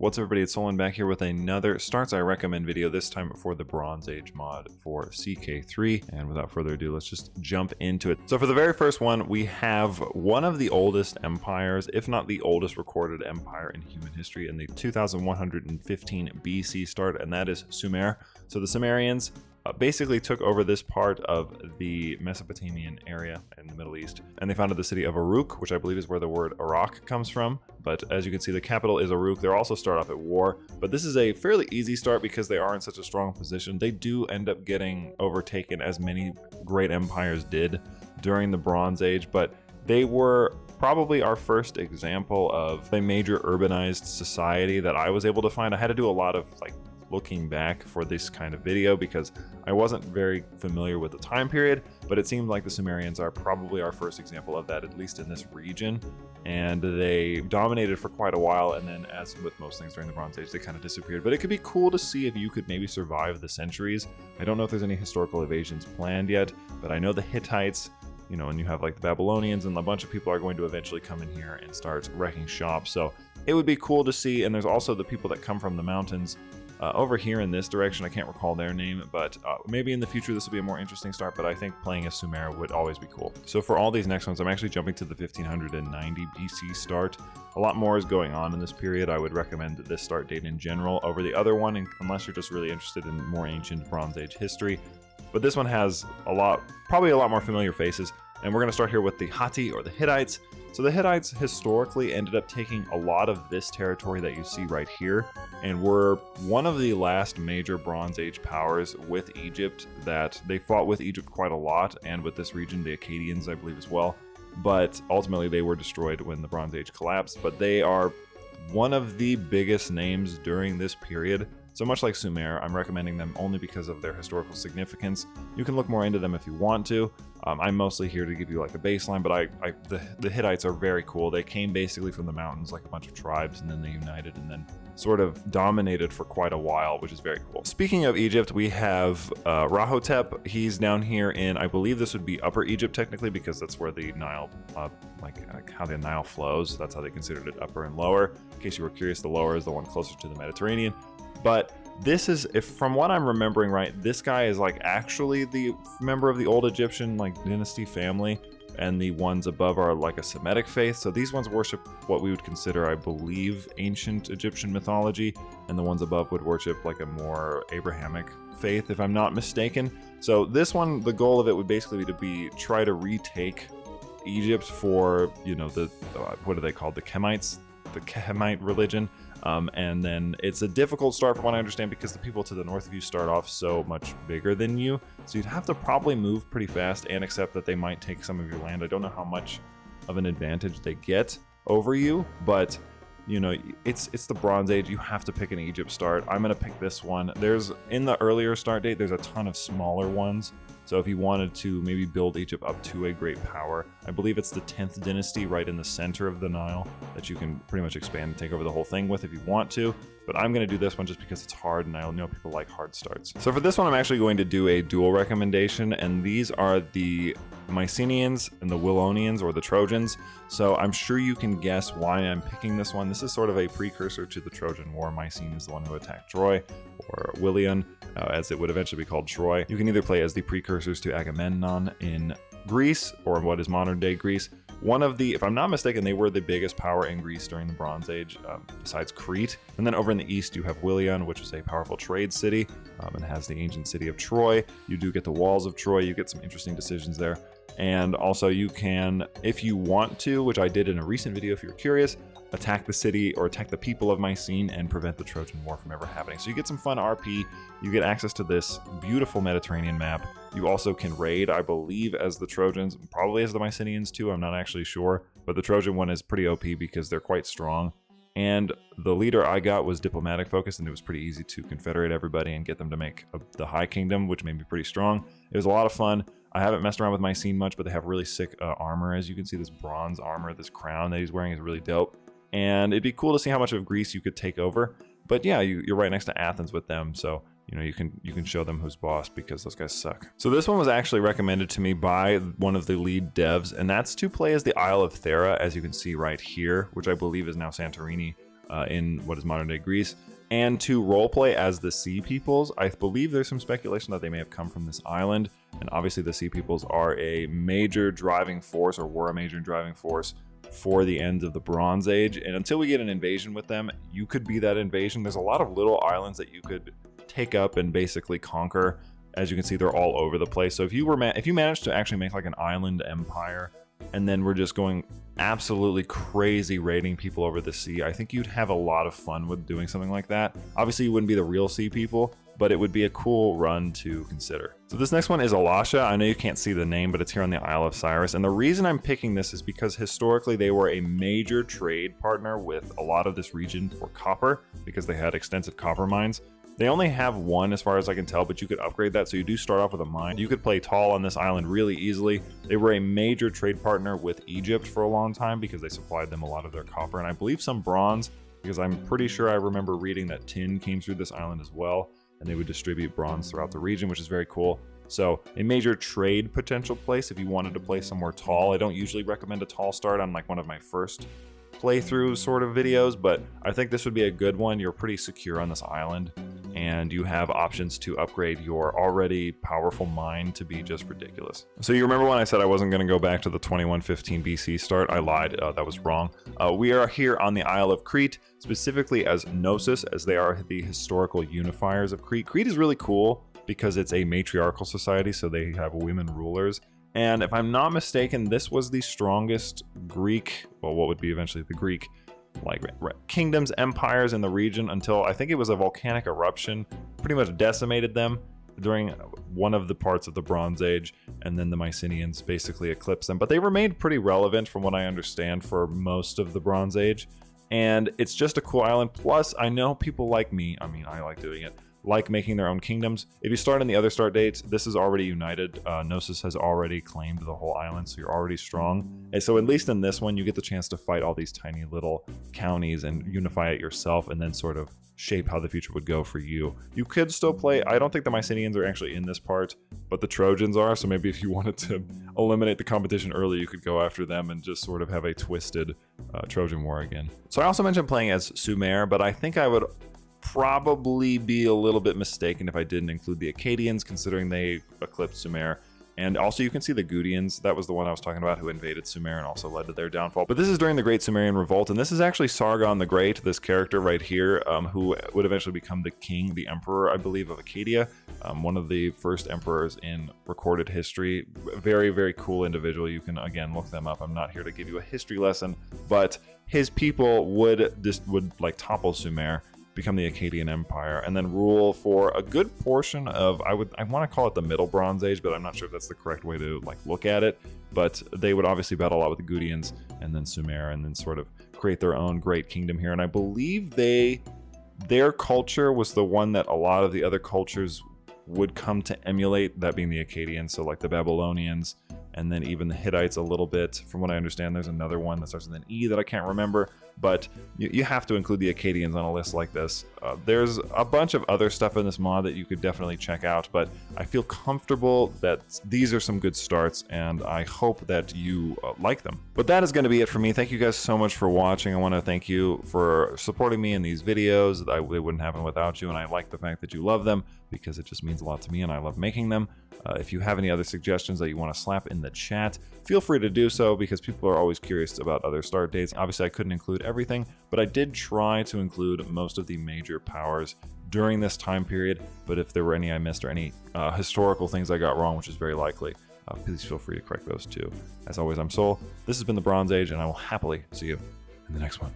What's up everybody, it's Solon back here with another Starts I Recommend video, this time for the Bronze Age mod for CK3. And without further ado, let's just jump into it. So for the very first one, we have one of the oldest empires, if not the oldest recorded empire in human history, in the 2115 BC start, and that is Sumer. So the Sumerians basically took over this part of the Mesopotamian area in the Middle East, and they founded the city of Uruk, which I believe is where the word Iraq comes from. But as you can see, the capital is Uruk. They'll also start off at war, but this is a fairly easy start because they are in such a strong position. They do end up getting overtaken, as many great empires did during the Bronze Age, but they were probably our first example of a major urbanized society that I was able to find. I had to do a lot of looking back for this kind of video because I wasn't very familiar with the time period, but it seemed like the Sumerians are probably our first example of that, at least in this region. And they dominated for quite a while, and then, as with most things during the Bronze Age, they kind of disappeared. But it could be cool to see if you could maybe survive the centuries. I don't know if there's any historical evasions planned yet, but I know the Hittites, you know, and you have like the Babylonians, and a bunch of people are going to eventually come in here and start wrecking shop. So it would be cool to see. And there's also the people that come from the mountains over here in this direction. I can't recall their name, but maybe in the future this will be a more interesting start, but I think playing as Sumer would always be cool. So for all these next ones, I'm actually jumping to the 1590 BC start. A lot more is going on in this period. I would recommend this start date in general over the other one, unless you're just really interested in more ancient Bronze Age history. But this one has probably a lot more familiar faces. And we're going to start here with the Hatti, or the Hittites. So the Hittites historically ended up taking a lot of this territory that you see right here, and were one of the last major Bronze Age powers with Egypt. That they fought with Egypt quite a lot, and with this region, the Akkadians, I believe, as well. But ultimately they were destroyed when the Bronze Age collapsed. But they are one of the biggest names during this period. So much like Sumer, I'm recommending them only because of their historical significance. You can look more into them if you want to. I'm mostly here to give you like a baseline, but the Hittites are very cool. They came basically from the mountains like a bunch of tribes, and then they united and then sort of dominated for quite a while, which is very cool. Speaking of Egypt, we have Rahotep. He's down here in, I believe this would be Upper Egypt technically, because that's where the Nile, like how the Nile flows. That's how they considered it, upper and lower. In case you were curious, the lower is the one closer to the Mediterranean. But this is, if from what I'm remembering right, this guy is like actually the member of the old Egyptian dynasty family, and the ones above are like a Semitic faith. So these ones worship what we would consider, I believe, ancient Egyptian mythology, and the ones above would worship like a more Abrahamic faith, if I'm not mistaken. So this one, the goal of it would basically be to try to retake Egypt for, you know, the what are they called, the Kemites, the Kemite religion. And then it's a difficult start from what I understand, because the people to the north of you start off so much bigger than you. So you'd have to probably move pretty fast and accept that they might take some of your land. I don't know how much of an advantage they get over you, but you know, it's the Bronze Age. You have to pick an Egypt start. I'm going to pick this one. There's, in the earlier start date, there's a ton of smaller ones. So if you wanted to maybe build Egypt up to a great power, I believe it's the 10th dynasty right in the center of the Nile that you can pretty much expand and take over the whole thing with if you want to. But I'm going to do this one just because it's hard, and I know people like hard starts. So for this one, I'm actually going to do a dual recommendation, and these are the Mycenaeans and the Willonians, or the Trojans. So I'm sure you can guess why I'm picking this one. This is sort of a precursor to the Trojan War. Mycene is the one who attacked Troy, or Willion, as it would eventually be called, Troy. You can either play as the precursors to Agamemnon in Greece, or what is modern day Greece. One of the, if I'm not mistaken, they were the biggest power in Greece during the Bronze Age, besides Crete. And then over in the east, you have Willion, which is a powerful trade city, and has the ancient city of Troy. You do get the walls of Troy. You get some interesting decisions there. And also you can, if you want to, which I did in a recent video if you're curious, attack the city or attack the people of Mycene and prevent the Trojan War from ever happening. So you get some fun RP. You get access to this beautiful Mediterranean map. You also can raid, I believe, as the Trojans, probably as the Mycenaeans too. I'm not actually sure, but the Trojan one is pretty OP because they're quite strong. And the leader I got was diplomatic focused, and it was pretty easy to confederate everybody and get them to make the High Kingdom, which made me pretty strong. It was a lot of fun. I haven't messed around with Mycene much, but they have really sick armor. As you can see, this bronze armor, this crown that he's wearing is really dope. And it'd be cool to see how much of Greece you could take over. But yeah, you're right next to Athens with them, so you know, you can show them who's boss, because those guys suck. So this one was actually recommended to me by one of the lead devs, and that's to play as the Isle of Thera, as you can see right here, which I believe is now Santorini. in what is modern day Greece, and to roleplay as the Sea Peoples. I believe there's some speculation that they may have come from this island, and obviously the Sea Peoples are a major driving force, or were a major driving force for the end of the Bronze Age. And until we get an invasion with them, you could be that invasion. There's a lot of little islands that you could take up and basically conquer. As you can see, they're all over the place. So if you managed to actually make like an island empire, and then we're just going absolutely crazy raiding people over the sea, I think you'd have a lot of fun with doing something like that. Obviously, you wouldn't be the real Sea People, but it would be a cool run to consider. So this next one is Alasha. I know you can't see the name, but it's here on the Isle of Cyrus. And the reason I'm picking this is because historically they were a major trade partner with a lot of this region for copper, because they had extensive copper mines. They only have one as far as I can tell, but you could upgrade that, so you do start off with a mine. You could play tall on this island really easily. They were a major trade partner with Egypt for a long time because they supplied them a lot of their copper, and I believe some bronze, because I'm pretty sure I remember reading that tin came through this island as well, and they would distribute bronze throughout the region, which is very cool. So a major trade potential place if you wanted to play somewhere tall. I don't usually recommend a tall start on like one of my first playthrough sort of videos, but I think this would be a good one. You're pretty secure on this island, and you have options to upgrade your already powerful mine to be just ridiculous. So you remember when I said I wasn't going to go back to the 2115 BC start? I lied. That was wrong. We are here on the Isle of Crete, specifically as Knossos, as they are the historical unifiers of Crete. Crete is really cool because it's a matriarchal society, so they have women rulers. And if I'm not mistaken, this was the strongest Greek, well, what would be eventually the Greek, like kingdoms, empires in the region, until I think it was a volcanic eruption, pretty much decimated them during one of the parts of the Bronze Age, and then the Mycenaeans basically eclipsed them. But they remained pretty relevant from what I understand for most of the Bronze Age, and it's just a cool island. Plus, I know people like me, I mean, I like doing it, like making their own kingdoms. If you start in the other start dates, this is already united. Knossos has already claimed the whole island, so you're already strong. And so at least in this one, you get the chance to fight all these tiny little counties and unify it yourself, and then sort of shape how the future would go for you. You could still play, I don't think the Mycenaeans are actually in this part, but the Trojans are, so maybe if you wanted to eliminate the competition early, you could go after them and just sort of have a twisted Trojan War again. So I also mentioned playing as Sumer, but I think I would probably be a little bit mistaken if I didn't include the Akkadians, considering they eclipsed Sumer. And also you can see the Gudians. That was the one I was talking about, who invaded Sumer and also led to their downfall. But this is during the Great Sumerian Revolt, and this is actually Sargon the Great, this character right here, who would eventually become the king, the emperor, I believe, of Acadia. One of the first emperors in recorded history. Very, very cool individual. You can, again, look them up. I'm not here to give you a history lesson, but his people would like topple Sumer, become the Akkadian Empire, and then rule for a good portion of, I want to call it the Middle Bronze Age, but I'm not sure if that's the correct way to like look at it. But they would obviously battle a lot with the Gudians and then Sumer, and then sort of create their own great kingdom here. And I believe their culture was the one that a lot of the other cultures would come to emulate, that being the Akkadians, so like the Babylonians, and then even the Hittites a little bit. From what I understand, there's another one that starts with an E that I can't remember, but you have to include the Akkadians on a list like this. There's a bunch of other stuff in this mod that you could definitely check out, but I feel comfortable that these are some good starts, and I hope that you like them. But that is going to be it for me. Thank you guys so much for watching. I want to thank you for supporting me in these videos. They wouldn't happen without you, and I like the fact that you love them, because it just means a lot to me, and I love making them. If you have any other suggestions that you want to slap in the chat, feel free to do so, because people are always curious about other start dates. Obviously, I couldn't include everything, but I did try to include most of the major powers during this time period. But if there were any I missed, or any historical things I got wrong, which is very likely, please feel free to correct those too. As always, I'm Soul. This has been the Bronze Age, and I will happily see you in the next one.